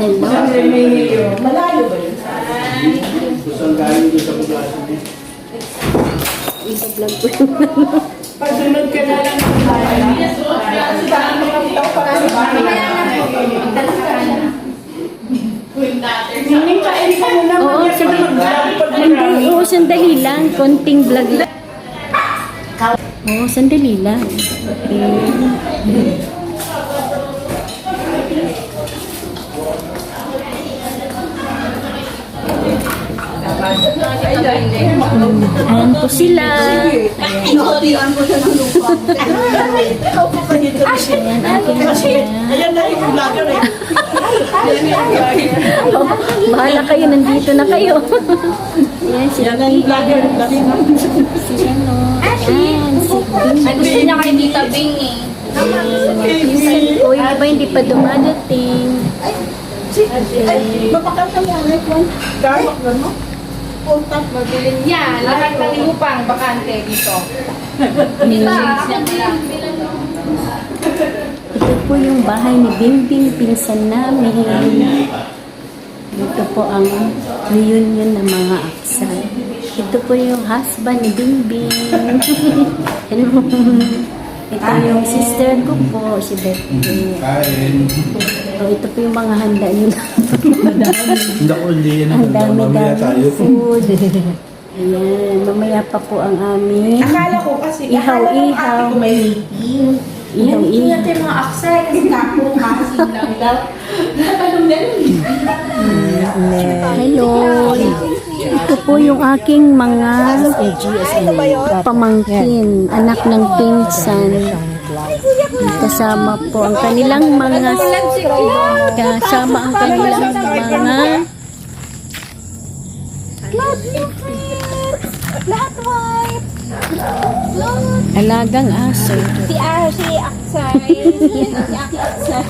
Hello. Malayo ba yun? Gusto ang galing doon sa paglasan din. Isa-vlog ko yung Pagsunod ka na lang sa bahay. Kain ka muna. Oo, sige. Hindi, oo, sandali lang. Konting vlog lang. Oo, sandali lang. Okay. Ayan po sila. Inuotian ko siya ng lupa. Ayan, akin na siya. Ayan na yung vlogger eh. Bahala kayo, nandito na kayo. Ayan, si Yan na yung vlogger. si ano. Ayan, si Bing. Ay, gusto niya kay Tita Bing eh. Pinsan ko, yung iba hindi pa dumadating. Mapakanta mo ang one. Garlic ba mo? Punta. Mabilin niya. Lahat ng lupang bakante dito. Dito, ako din. Ito po yung bahay ni Bingbing, pinsan namin. Dito po ang reunion ng mga aksan. Ito po yung husband ni Bingbing. Hello. Ito yung sister ko po, si Betty. Kain. So, ito po yung mga handa nila. Hindi ako hindi yan. Ang Mamaya tayo. dami-dami food. Ayan, mamaya pa po ang aming Akala ko kasi, Ihaw-ihaw. ate ko may meeting. ihaw-ihaw. yung mga aksay kasi kapong kasin lang daw. Natanong na rin. Hello. Ito po yung aking mga pamangkin, anak ng pinsan. Kasama po ang kanilang mga Lahat white. alagang aso. Si Aksay. Si Aksay.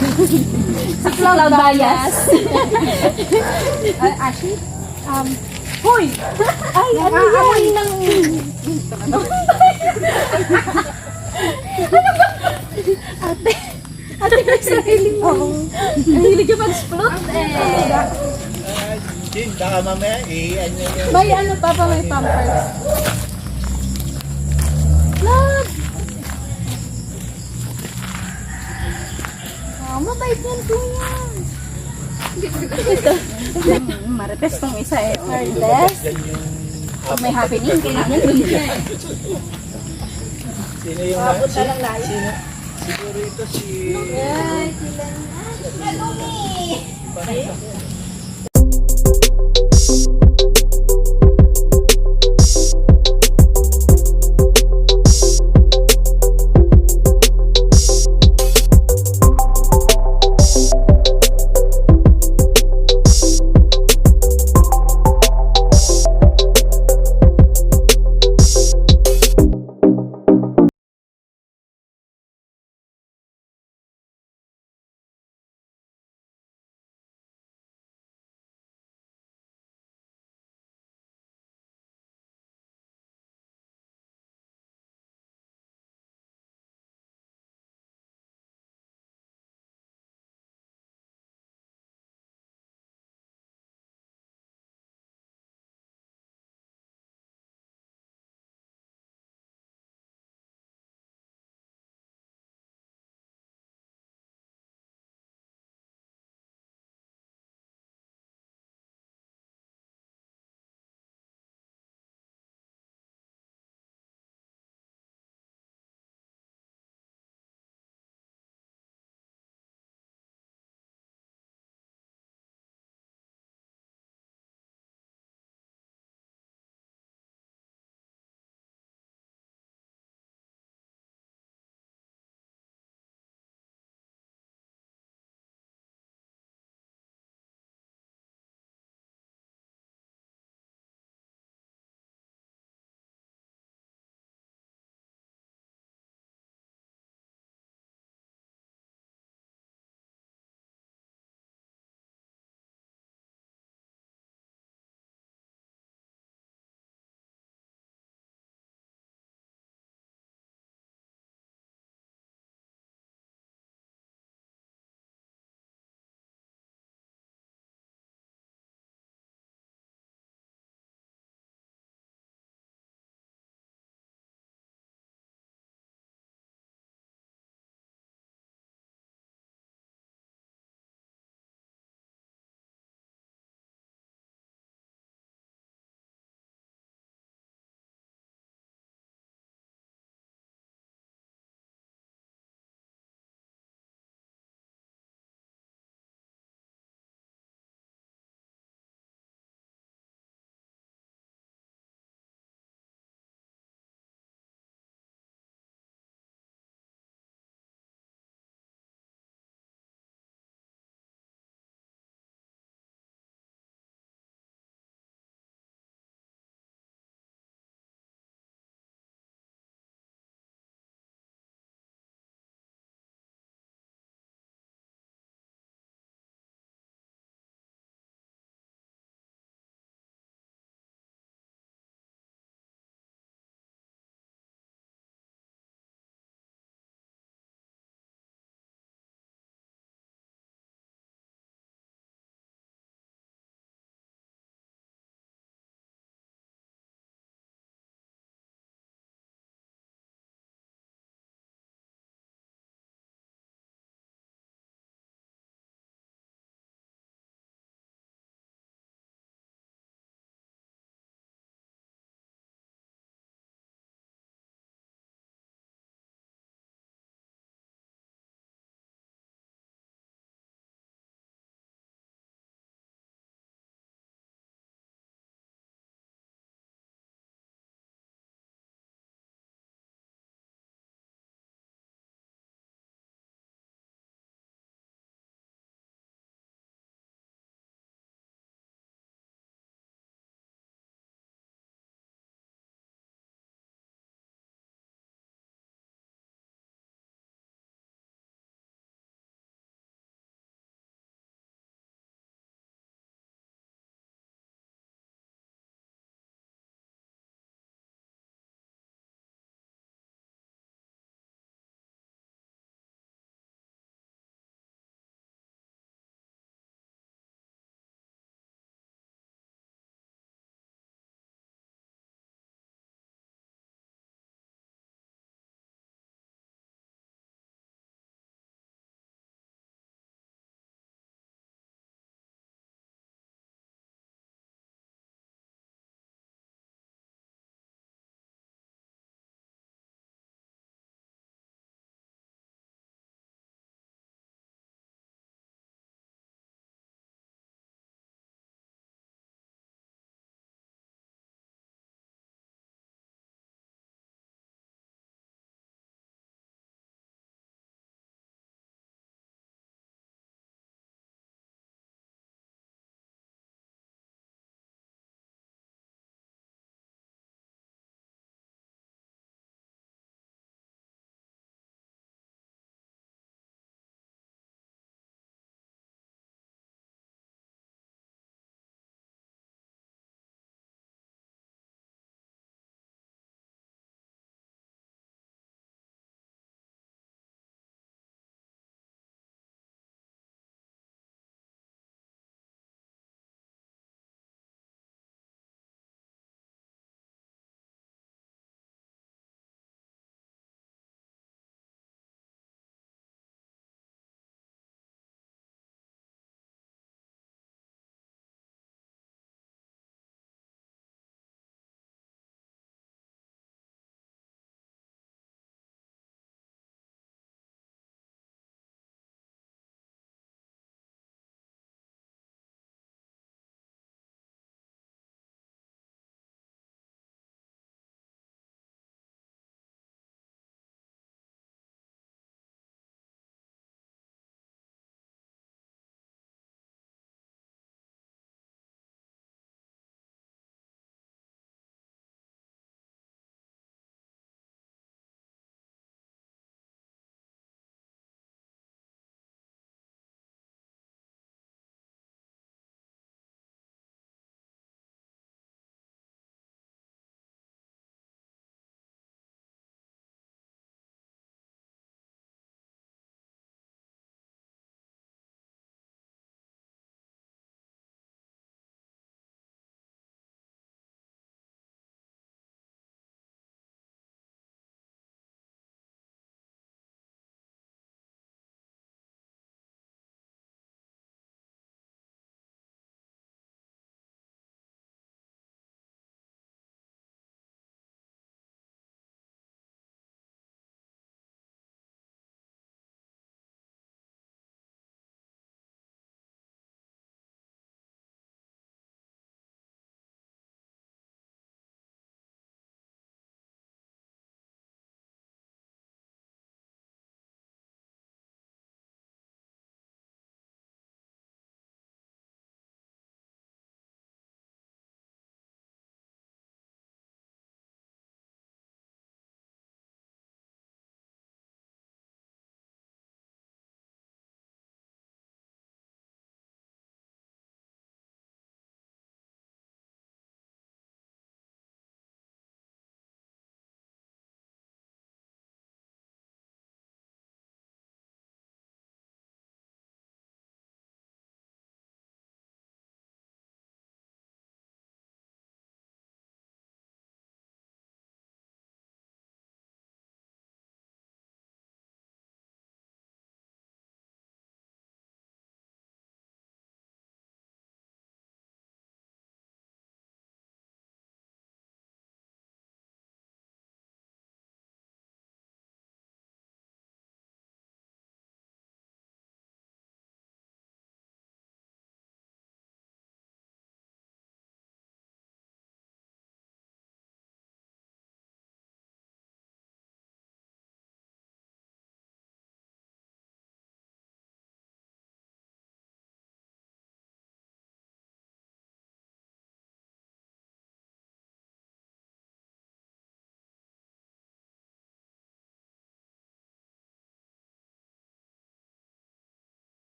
Si Cloud Bayas. Ashi? Hoy! Ay, ano yan? Ng... Ate may sarili mo. Ang hilig yung mag-splot Baka mamaya ano yun. May ano pa pa, may pampers. Love! Mabait yan, kuya. Marites tong isa eh. Marites? Pag may happening, kailangan dun siya eh. Sino yung sino? Siguro ito si... Ay, sila na.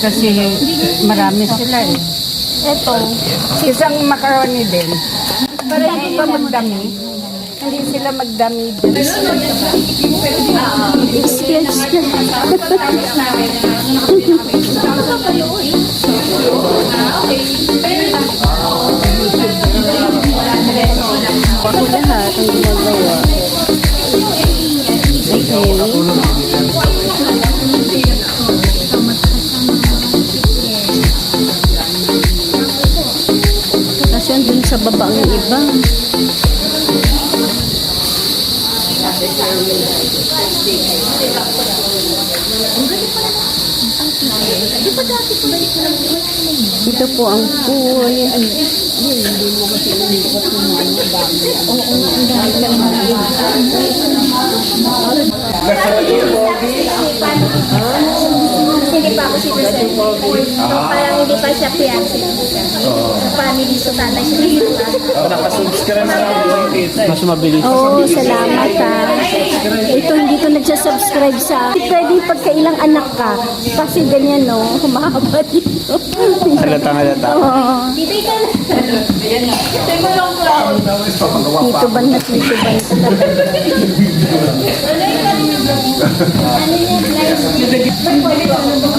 Kasi marami sila eh. Ito. Isang macaroni din. Para hindi pa magdami. Hindi sila magdami din. Excuse Ako lahat ang ginagawa. Okay. Kasi andun sa baba ang iba. Ito po ang pool. Hindi pa ako si President. Parang hindi pa siya fiancé. Sa family, so tatay siya. Nakasubscribe na lang kita. Mas mabilis. Oo, salamat ha. Ito, hindi ko nagsasubscribe sa... Pwede pagkailang anak ka. Kasi ganyan, no? Humahaba dito. Halata. Oo. Tito ban na tito ban.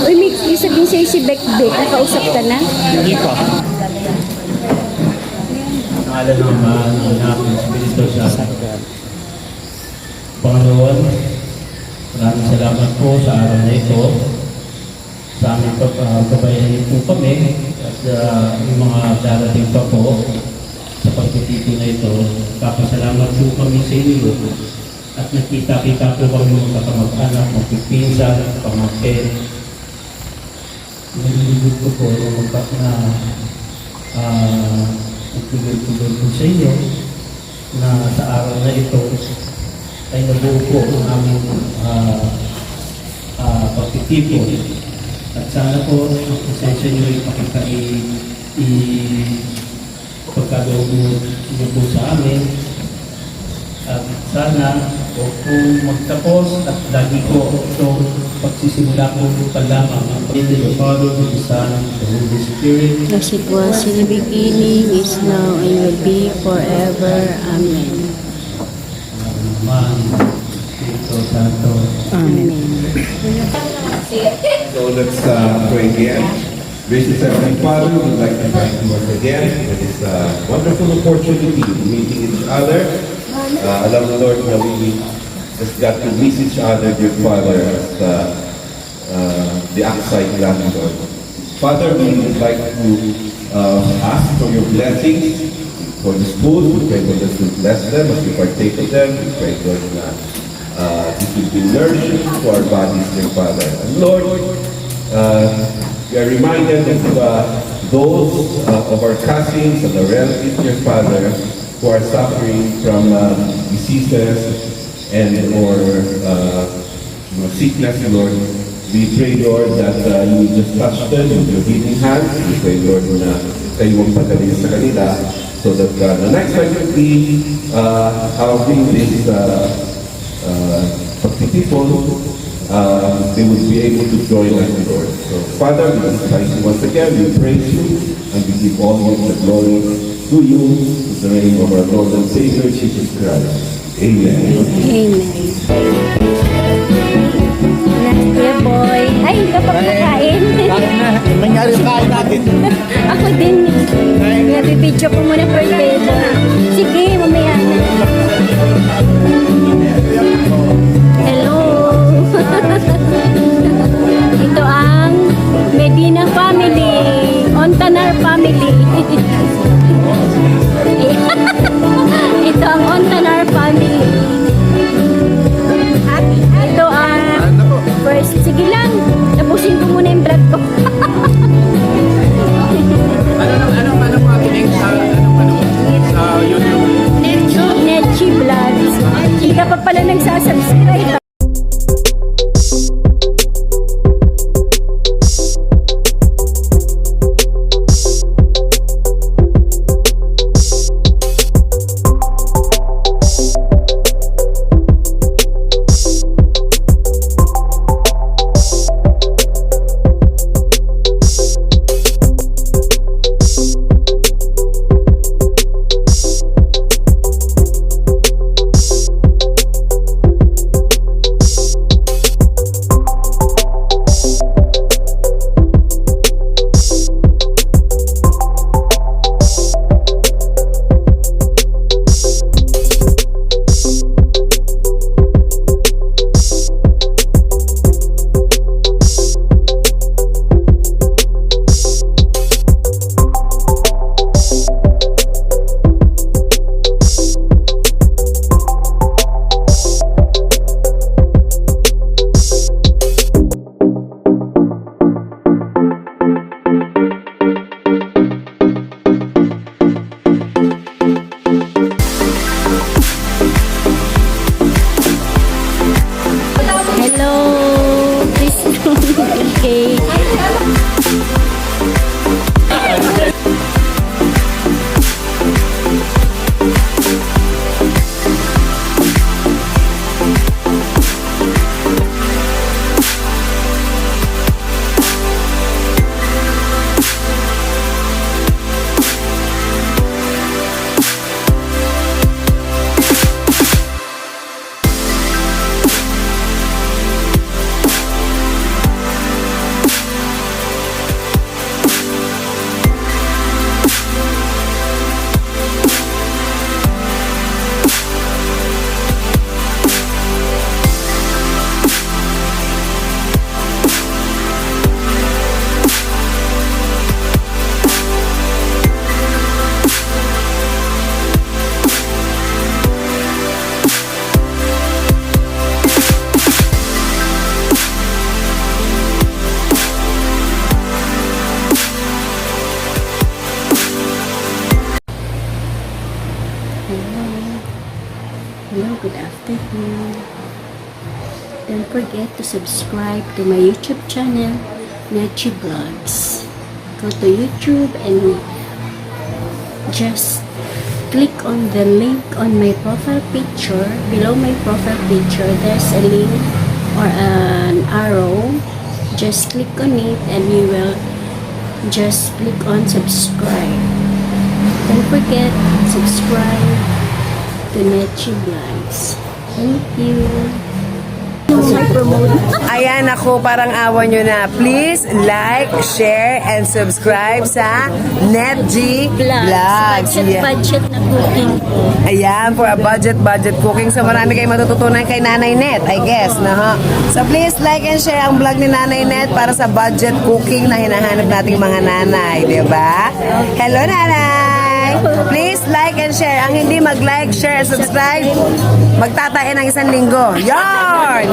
Uy, may sabihin sa'yo si Beck Beck. Nakausap ka na? Hindi pa. Pangalan ng anak ng Espiritu Santo. Panginoon, maraming salamat po sa araw na ito. Sa aming pagbabayahin po kami at yung mga darating pa po sa pagtitito na ito. Papasalamat po kami sa inyo at nakita-kita po kami mga kamag-anak, magpipinsan, pamangkin. Nalilibig ko po yung na tuloy-tuloy po sa inyo na sa araw na ito ay nabuo po ang aming pagtitipon. At sana po ang presensya nyo ay pagkagawin nyo po sa amin. At sana po kung magtapos at lagi po itong pagsisimula po pa lamang ang pagkakas ng Father, the Son, and the Holy Spirit. As it was in the beginning, is now, and will be forever. Amen. Naman, Espiritu Santo. Amen. So let's pray again. Gracious Heavenly Father, we would like to thank you once again for this wonderful opportunity of meeting each other. Alam mo, Lord, na we just got to meet each other, dear Father, as the outside land, Lord. Father, we would like to ask for your blessings for this food. We pray, Lord, that you bless them as we partake of them. We pray, Lord, that this will be nourishing to our bodies, dear Father. And Lord, we are reminded of those of our cousins and our relatives, dear Father, who are suffering from diseases and or sickness, Lord. We pray, Lord, that you will just touch them with your healing hands. We pray, Lord, na kayo ang pagaling sa kanila so that the next time we having this pagtitipon, they would be able to join us, Lord. So, Father, we just thank you once again. We praise you and we give all the glory to you in the name of our Lord and Savior, Jesus Christ. Amen. Amen. Kuya Boy. Ay, hindi ka pa kakain. Nangyari kain natin. Ako din. Nabibidyo ko muna per table. Sige, mamaya na. Hello. Ito ang Medina family. Ontanar family. Ito ang Ontanar family. Ito ang first. Sige lang. Tapusin ko muna yung vlog ko. Ano mga kinig sa YouTube? Netchi Vlogs. Hindi ka pa pala nagsasubscribe. forget to subscribe to my YouTube channel, Nechi Vlogs. Go to YouTube and just click on the link on my profile picture. Below my profile picture, there's a link or an arrow. Just click on it and you will just click on subscribe. Don't forget, subscribe to Nechi Vlogs. Thank you. Ayan ako, parang awa nyo na. Please like, share, and subscribe sa NetG Vlogs. Yeah. Budget na cooking po. Ayan, for a budget cooking. So marami kayong matututunan kay Nanay Net, I guess. No, ha? So please like and share ang vlog ni Nanay Net para sa budget cooking na hinahanap nating mga nanay. Diba? Hello, Nanay! Please like and share. Ang hindi mag-like, share, and subscribe, magtatae ng 1 linggo. Yarn!